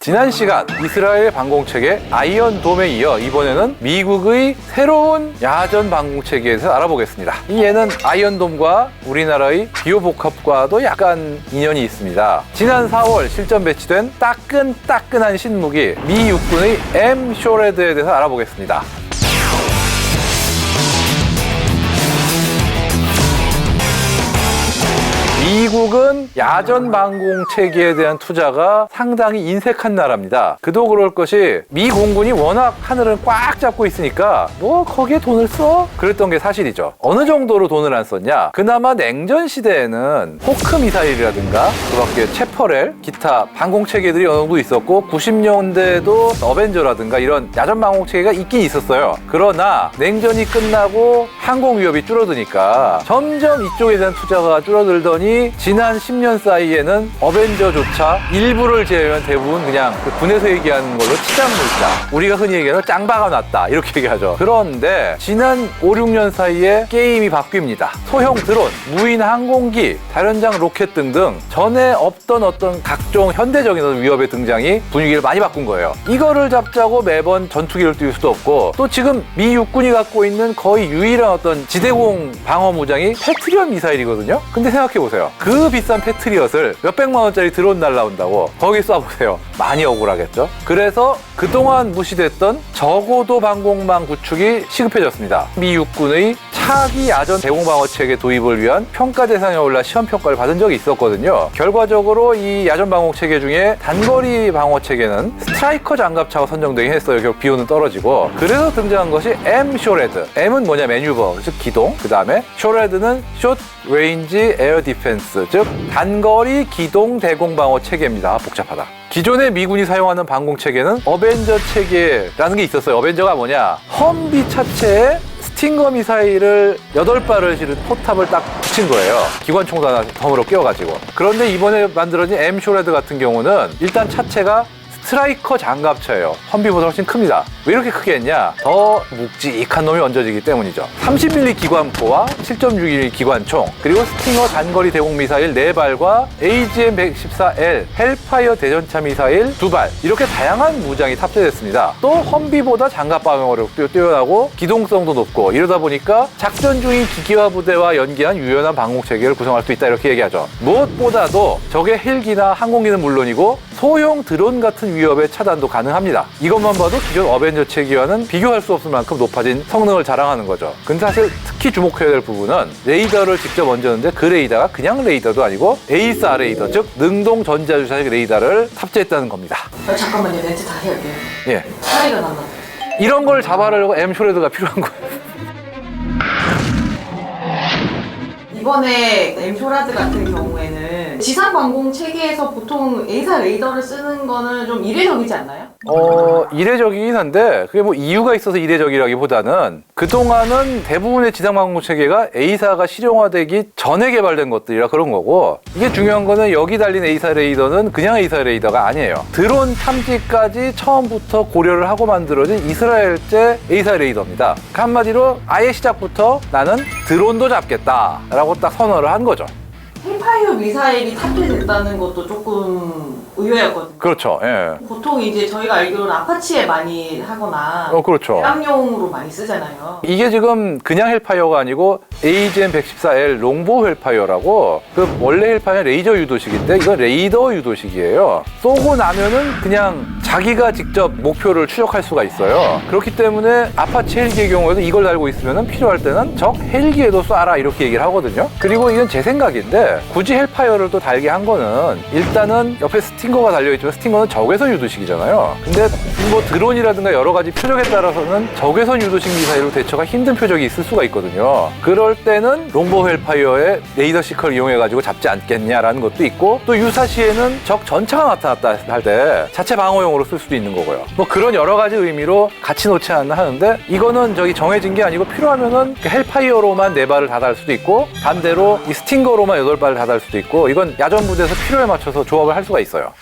지난 시간 이스라엘 방공체계 아이언돔에 이어 이번에는 미국의 새로운 야전 방공체계에 대해서 알아보겠습니다. 이 얘는 아이언돔과 우리나라의 비호복합과도 약간 인연이 있습니다. 지난 4월 실전 배치된 따끈따끈한 신무기 미 육군의 M-SHORAD에 대해서 알아보겠습니다. 미국은 야전 방공 체계에 대한 투자가 상당히 인색한 나라입니다. 그도 그럴 것이 미 공군이 워낙 하늘을 꽉 잡고 있으니까 뭐 거기에 돈을 써? 그랬던 게 사실이죠. 어느 정도로 돈을 안 썼냐? 그나마 냉전 시대에는 호크 미사일이라든가 그밖에 체퍼렐, 기타 방공 체계들이 어느 정도 있었고 90년대에도 어벤져라든가 이런 야전 방공 체계가 있긴 있었어요. 그러나 냉전이 끝나고 항공 위협이 줄어드니까 점점 이쪽에 대한 투자가 줄어들더니 지난 10년 사이에는 어벤져조차 일부를 제외하면 대부분 그냥 그 군에서 얘기하는 걸로 치장물자, 우리가 흔히 얘기하는 짱바가 났다 이렇게 얘기하죠. 그런데 지난 5, 6년 사이에 게임이 바뀝니다. 소형 드론, 무인 항공기, 다련장 로켓 등등 전에 없던 어떤 각종 현대적인 어떤 위협의 등장이 분위기를 많이 바꾼 거예요. 이거를 잡자고 매번 전투기를 띄울 수도 없고, 또 지금 미 육군이 갖고 있는 거의 유일한 어떤 지대공 방어 무장이 패트리엇 미사일이거든요. 근데 생각해보세요. 그 비싼 패트리엇을 몇백만 원짜리 드론 날라온다고 거기 쏴보세요. 많이 억울하겠죠. 그래서 그동안 무시됐던 저고도 방공망 구축이 시급해졌습니다. 미 육군의 차기 야전 대공방어 체계 도입을 위한 평가 대상에 올라 시험 평가를 받은 적이 있었거든요. 결과적으로 이 야전 방어 체계 중에 단거리 방어 체계는 스트라이커 장갑차가 선정되긴 했어요. 결국 비용은 떨어지고. 그래서 등장한 것이 M-SHORAD. M은 뭐냐, 매뉴버, 즉 기동. 그 다음에 SHORAD는 Short Range Air Defense, 즉 단거리 기동 대공방어 체계입니다. 복잡하다. 기존의 미군이 사용하는 방공 체계는 어벤져 체계라는 게 있었어요. 어벤져가 뭐냐, 험비 차체에 스팅거 미사일을 8발을 실은 포탑을 딱 붙인 거예요. 기관총도 하나 덤으로 끼워가지고. 그런데 이번에 만들어진 M-SHORAD 같은 경우는 일단 차체가 스트라이커 장갑차예요. 험비보다 훨씬 큽니다. 왜 이렇게 크게 했냐? 더 묵직한 놈이 얹어지기 때문이죠. 30mm 기관포와 7.6mm 기관총, 그리고 스팅어 단거리 대공 미사일 4발과 AGM-114L 헬파이어 대전차 미사일 2발, 이렇게 다양한 무장이 탑재됐습니다. 또 험비보다 장갑 방어력도 뛰어나고 기동성도 높고, 이러다 보니까 작전 중인 기기화 부대와 연계한 유연한 방공 체계를 구성할 수 있다 이렇게 얘기하죠. 무엇보다도 적의 헬기나 항공기는 물론이고 소형 드론 같은 위협의 차단도 가능합니다. 이것만 봐도 기존 어벤져 체계와는 비교할 수 없을 만큼 높아진 성능을 자랑하는 거죠. 근데 사실 특히 주목해야 될 부분은 레이더를 직접 얹었는데 그 레이더가 그냥 레이더도 아니고 에이사 레이더, 즉 능동 전자주사식 레이더를 탑재했다는 겁니다. 잠깐만요, 렌즈 다시 할게요. 예. 차이가 난다. 이런 걸 잡아내려고 M-SHORAD가 필요한 거예요. 이번에 M-SHORAD 같은 경우에는 지상 방공 체계에서 보통 A사 레이더를 쓰는 거는 좀 이례적이지 않나요? 이례적이긴 한데 그게 뭐 이유가 있어서 이례적이라기보다는 그동안은 대부분의 지상 방공 체계가 A사가 실용화되기 전에 개발된 것들이라 그런 거고, 이게 중요한 거는 여기 달린 A사 레이더는 그냥 A사 레이더가 아니에요. 드론 탐지까지 처음부터 고려를 하고 만들어진 이스라엘제 A사 레이더입니다. 그 한마디로 아예 시작부터 나는 드론도 잡겠다라고 딱 선언을 한 거죠. 헬파이어 미사일이 탑재됐다는 것도 조금 의외였거든요. 그렇죠. 예. 보통 이제 저희가 알기로는 아파치에 많이 하거나 그렇죠. 대량용으로 많이 쓰잖아요. 이게 지금 그냥 헬파이어가 아니고 AGM-114L 롱보 헬파이어라고, 그 원래 헬파이어는 레이저 유도식인데 이건 레이더 유도식이에요. 쏘고 나면은 그냥 자기가 직접 목표를 추적할 수가 있어요. 그렇기 때문에 아파치 헬기의 경우에도 이걸 달고 있으면 필요할 때는 적 헬기에도 쏴라 이렇게 얘기를 하거든요. 그리고 이건 제 생각인데 굳이 헬파이어를 또 달게 한 거는 일단은 옆에 스팅거가 달려있지만 스팅거는 적외선 유도식이잖아요. 근데 뭐 드론이라든가 여러 가지 표적에 따라서는 적외선 유도식 미사일로 대처가 힘든 표적이 있을 수가 있거든요. 그럴 때는 롱보 헬파이어의 레이더 시커를 이용해가지고 잡지 않겠냐라는 것도 있고, 또 유사시에는 적 전차가 나타났다 할 때 자체 방어용으로 쓸 수도 있는 거고요. 뭐 그런 여러 가지 의미로 같이 놓지 않나 하는데, 이거는 저기 정해진 게 아니고 필요하면은 헬파이어로만 4발을 다 달 수도 있고, 반대로 이 스팅거로만 8발을 다 달 수도 있고, 이건 야전 부대에서 필요에 맞춰서 조합을 할 수가 있어요.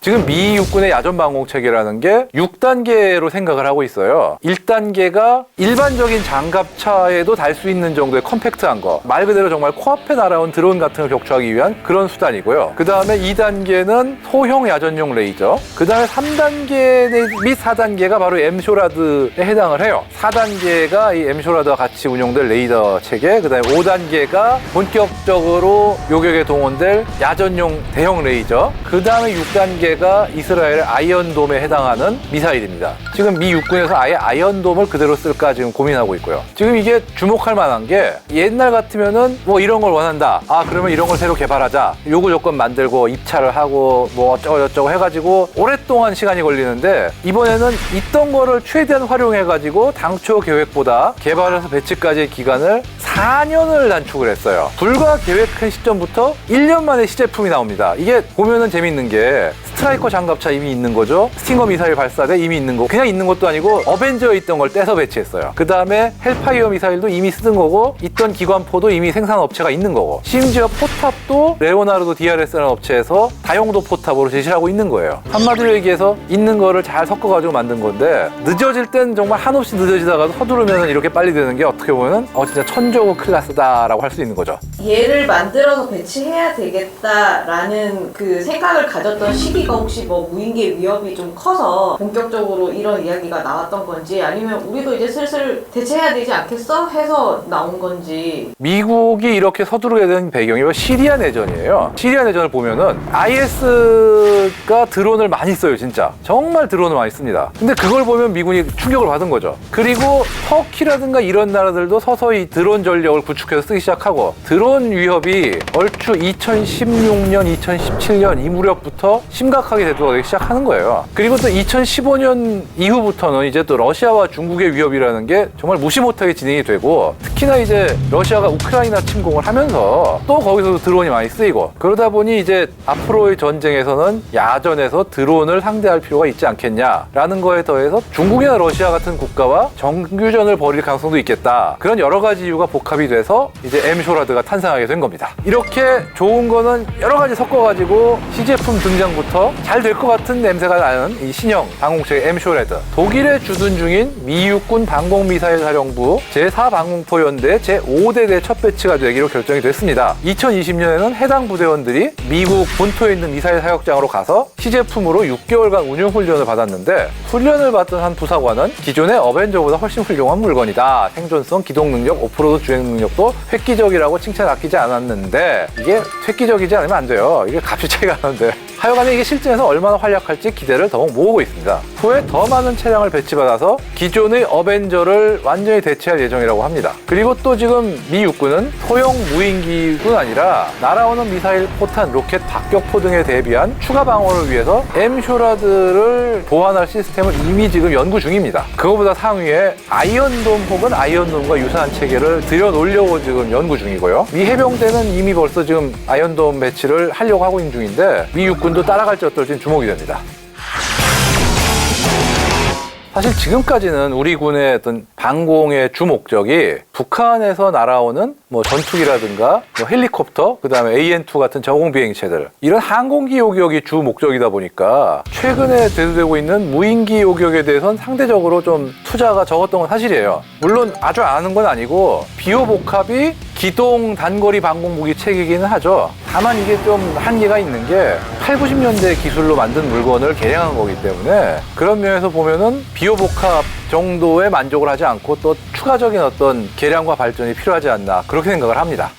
지금 미 육군의 야전 방공 체계라는 게 6단계로 생각을 하고 있어요. 1단계가 일반적인 장갑차에도 달 수 있는 정도의 컴팩트한 거, 말 그대로 정말 코앞에 날아온 드론 같은 걸 격추하기 위한 그런 수단이고요. 그 다음에 2단계는 소형 야전용 레이저, 그 다음에 3단계 및 4단계가 바로 엠쇼라드에 해당을 해요. 4단계가 이 엠쇼라드와 같이 운용될 레이더 체계, 그 다음에 5단계가 본격적으로 요격에 동원될 야전용 대형 레이저, 그 다음에 6단계가 이스라엘의 아이언돔에 해당하는 미사일입니다. 지금 미 육군에서 아예 아이언돔을 그대로 쓸까 지금 고민하고 있고요. 지금 이게 주목할 만한 게 옛날 같으면은 뭐 이런 걸 원한다. 아, 그러면 이런 걸 새로 개발하자. 요구 조건 만들고 입찰을 하고 뭐 어쩌고저쩌고 해가지고 오랫동안 시간이 걸리는데, 이번에는 있던 거를 최대한 활용해가지고 당초 계획보다 개발해서 배치까지의 기간을 4년을 단축을 했어요. 불과 계획한 시점부터 1년 만에 시제품이 나옵니다. 이게 보면은 재밌는 게 스트라이커 장갑차 이미 있는 거죠. 스팅어 미사일 발사대 이미 있는 거. 그냥 있는 것도 아니고 어벤져에 있던 걸 떼서 배치했어요. 그 다음에 헬파이어 미사일도 이미 쓰던 거고, 있던 기관포도 이미 생산 업체가 있는 거고, 심지어 포탑도 레오나르도 DRS라는 업체에서 다용도 포탑으로 제시를 하고 있는 거예요. 한마디로 얘기해서 있는 거를 잘 섞어가지고 만든 건데, 늦어질 땐 정말 한없이 늦어지다가도 서두르면 이렇게 빨리 되는 게 어떻게 보면 진짜 천조국 클래스다라고 할 수 있는 거죠. 얘를 만들어서 배치해야 되겠다라는 그 생각을 가졌던 시기가 혹시 뭐 무인기의 위협이 좀 커서 본격적으로 이런 이야기가 나왔던 건지, 아니면 우리도 이제 슬슬 대체해야 되지 않겠어? 해서 나온 건지. 미국이 이렇게 서두르게 된 배경이 시리아 내전이에요. 시리아 내전을 보면은 IS가 드론을 많이 써요, 진짜. 정말 드론을 많이 씁니다. 근데 그걸 보면 미군이 충격을 받은 거죠. 그리고 터키라든가 이런 나라들도 서서히 드론 전력을 구축해서 쓰기 시작하고, 드론 위협이 얼추 2016년, 2017년 이 무렵부터 심각하게 대두가 되기 시작하는 거예요. 그리고 또 2015년 이후부터는 이제 또 러시아와 중국의 위협이라는 게 정말 무시 못하게 진행이 되고, 특히나 이제 러시아가 우크라이나 침공을 하면서 또 거기서도 드론이 많이 쓰이고, 그러다 보니 이제 앞으로의 전쟁에서는 야전에서 드론을 상대할 필요가 있지 않겠냐라는 거에 더해서 중국이나 러시아 같은 국가와 정규전을 벌일 가능성도 있겠다. 그런 여러 가지 이유가 복합이 돼서 이제 엠쇼라드가 탄생하게 된 겁니다. 이렇게 좋은 거는 여러 가지 섞어가지고 시제품 등장부터 잘 될 것 같은 냄새가 나는 이 신형 방공체 엠쇼라드. 독일에 주둔 중인 미 육군 방공미사일 사령부 제4방공포 연대 제5대대 첫 배치가 되기로 결정이 됐습니다. 2020년에는 해당 부대원들이 미국 본토에 있는 미사일 사격장으로 가서 시제품으로 6개월간 운용 훈련을 받았는데, 훈련을 받던 한 부사관은 기존의 어벤져보다 훨씬 훌륭한 물건이다. 생존성, 기동 능력, 오프로드 주행 능력도 획기적이라고 칭찬 아끼지 않았는데, 이게 획기적이지 않으면 안 돼요. 이게 값이 차이가 나는데. 하여간에 이게 실전에서 얼마나 활약할지 기대를 더욱 모으고 있습니다. 후에 더 많은 차량을 배치받아서 기존의 어벤져를 완전히 대체할 예정이라고 합니다. 그리고 또 지금 미 육군은 소형 무인기뿐 아니라 날아오는 미사일, 포탄, 로켓, 박격포 등에 대비한 추가 방어를 위해서 엠쇼라드를 보완할 시스템을 이미 지금 연구 중입니다. 그거보다 상위에 아이언돔 혹은 아이언돔과 유사한 체계를 들여놓으려고 지금 연구 중이고요. 미 해병대는 이미 벌써 지금 아이언돔 배치를 하려고 하고 있는 중인데, 미 육군도 따라갈지 어떨지 주목이 됩니다. 사실 지금까지는 우리 군의 어떤 방공의 주 목적이 북한에서 날아오는 뭐 전투기라든가 뭐 헬리콥터, 그 다음에 AN2 같은 저공 비행체들, 이런 항공기 요격이 주 목적이다 보니까 최근에 대두되고 있는 무인기 요격에 대해서는 상대적으로 좀 투자가 적었던 건 사실이에요. 물론 아주 안 하는 건 아니고 비호복합이 기동 단거리 방공 무기 체계이기는 하죠. 다만 이게 좀 한계가 있는 게 8, 90년대 기술로 만든 물건을 개량한 거기 때문에, 그런 면에서 보면은 비호복합 정도에 만족을 하지 않고 또 추가적인 어떤 개량과 발전이 필요하지 않나, 그렇게 생각을 합니다.